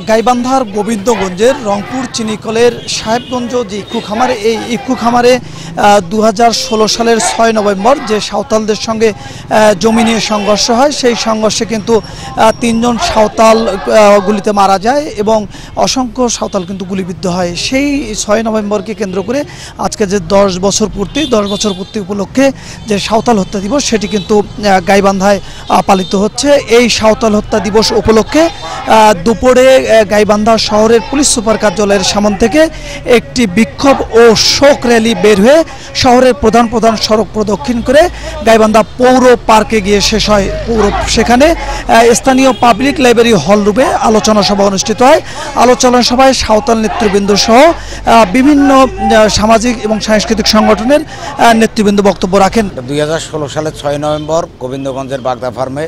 গাইবান্ধার গোবিন্দগঞ্জের রংপুর চিনিকলের সাহেবগঞ্জ যে ইক্কু খামারে, এই ইক্কু খামারে 2016 সালের 6 নভেম্বর যে সাঁওতালদের সঙ্গে জমি নিয়ে সংঘর্ষ হয়, সেই সংঘর্ষে কিন্তু 3 জন সাঁওতাল গুলিতে মারা যায় এবং অসংখ্য সাঁওতাল কিন্তু গুলিবিদ্ধ হয়। সেই 6 নভেম্বরকে কেন্দ্র করে আজকে যে 10 বছর পূর্তি উপলক্ষে যে সাঁওতাল হত্যা দিবস, সেটি কিন্তু গাইবান্ধায় পালিত হচ্ছে। এই সাঁওতাল হত্যা দিবস উপলক্ষে দুপুরে গাইবান্ধা শহরের পুলিশ সুপার কার্যালয়ের সামনে থেকে একটি বিক্ষোভ ও শোক র্যালি বের হয়ে শহরের প্রধান সড়ক প্রদক্ষিণ করে গাইবান্ধা পৌর পার্কে গিয়ে শেষ হয়। সেখানে স্থানীয় পাবলিক লাইব্রেরি হল রুমে আলোচনা সভা অনুষ্ঠিত হয়। আলোচনা সভায় সাঁওতাল নেতৃবৃন্দ সহ বিভিন্ন সামাজিক এবং সাংস্কৃতিক সংগঠনের নেতৃবৃন্দ বক্তব্য রাখেন। 2016 সালের 6 নভেম্বর গোবিন্দগঞ্জের বাগদা ফার্মে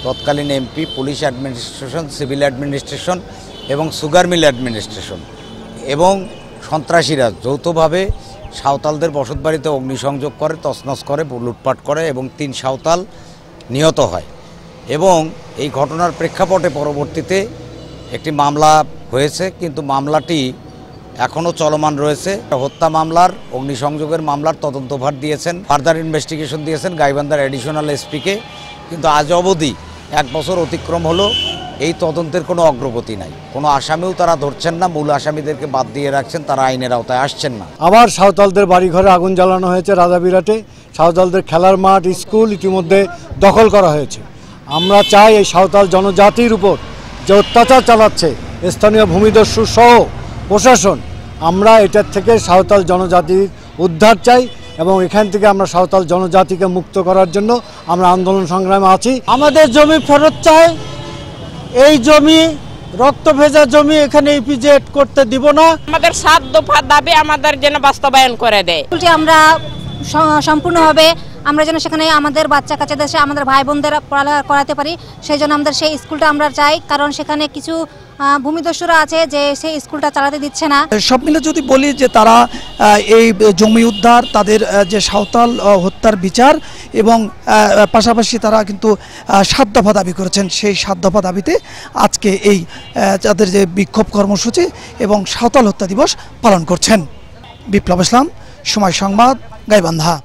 তৎকালীন MP, police administration, civil administration এবং সুগার মিল অ্যাডমিনিস্ট্রেশন এবং সন্ত্রাসীরা যৌথভাবে সাঁওতালদের বসতবাড়িতে অগ্নিসংযোগ করে, তছনছ করে, লুটপাট করে এবং 3 সাঁওতাল নিহত হয়। এবং এই ঘটনার প্রেক্ষাপটে পরবর্তীতে একটি মামলা হয়েছে, কিন্তু মামলাটি এখনও চলমান রয়েছে। হত্যা মামলার, অগ্নিসংযোগের মামলার তদন্তভার দিয়েছেন, ফার্দার ইনভেস্টিগেশন দিয়েছেন গাইবান্ধার অ্যাডিশনাল এসপিকে, কিন্তু আজ অবধি 1 বছর অতিক্রম হলো, এই তদন্তের কোনো অগ্রগতি নাই। কোনো আসামিও তারা ধরছেন না, মূল আসামিদেরকে বাদ দিয়ে রাখছেন, তারা আইনের আওতায় আসছেন না। আবার সাঁওতালদের বাড়িঘরে আগুন জ্বালানো হয়েছে রাজাবিরাটে। সাঁওতালদের খেলার মাঠ, স্কুল ইতিমধ্যে দখল করা হয়েছে। আমরা চাই এই সাঁওতাল জনজাতির উপর যে অত্যাচার চালাচ্ছে স্থানীয় ভূমিদস্যু সহ প্রশাসন, আমরা এটার থেকে সাঁওতাল জনজাতির উদ্ধার চাই এবং এখান থেকে আমরা সাঁওতাল জনজাতিকে মুক্ত করার জন্য আমরা আন্দোলন সংগ্রামে আছি। আমাদের জমি ফেরত চাই। এই জমি রক্ত ভেজা জমি এখানে ইপিজেড করতে দিব না। আমাদের 7 দফা দাবি আমাদের যেন বাস্তবায়ন করে দেয়। আমরা সম্পূর্ণভাবে আমরা যেন সেখানে আমাদের বাচ্চা কাচ্চাদের, আমাদের ভাই বোনদের পড়ালেখা করাতে পারি, সেই জন্য আমাদের সেই স্কুলটা আমরা চাই। কারণ সেখানে কিছু ভূমিদস্যুরা আছে যে সেই স্কুলটা চালাতে দিচ্ছে না। সব মিলে যদি বলি যে তারা এই জমি উদ্ধার, তাদের যে সাঁওতাল হত্যার বিচার এবং পাশাপাশি তারা কিন্তু 7 দফা দাবি করেছেন। সেই 7 দফা দাবিতে আজকে এই তাদের যে বিক্ষোভ কর্মসূচি এবং সাঁওতাল হত্যা দিবস পালন করছেন। বিপ্লব ইসলাম, সময় সংবাদ, গাইবান্ধা।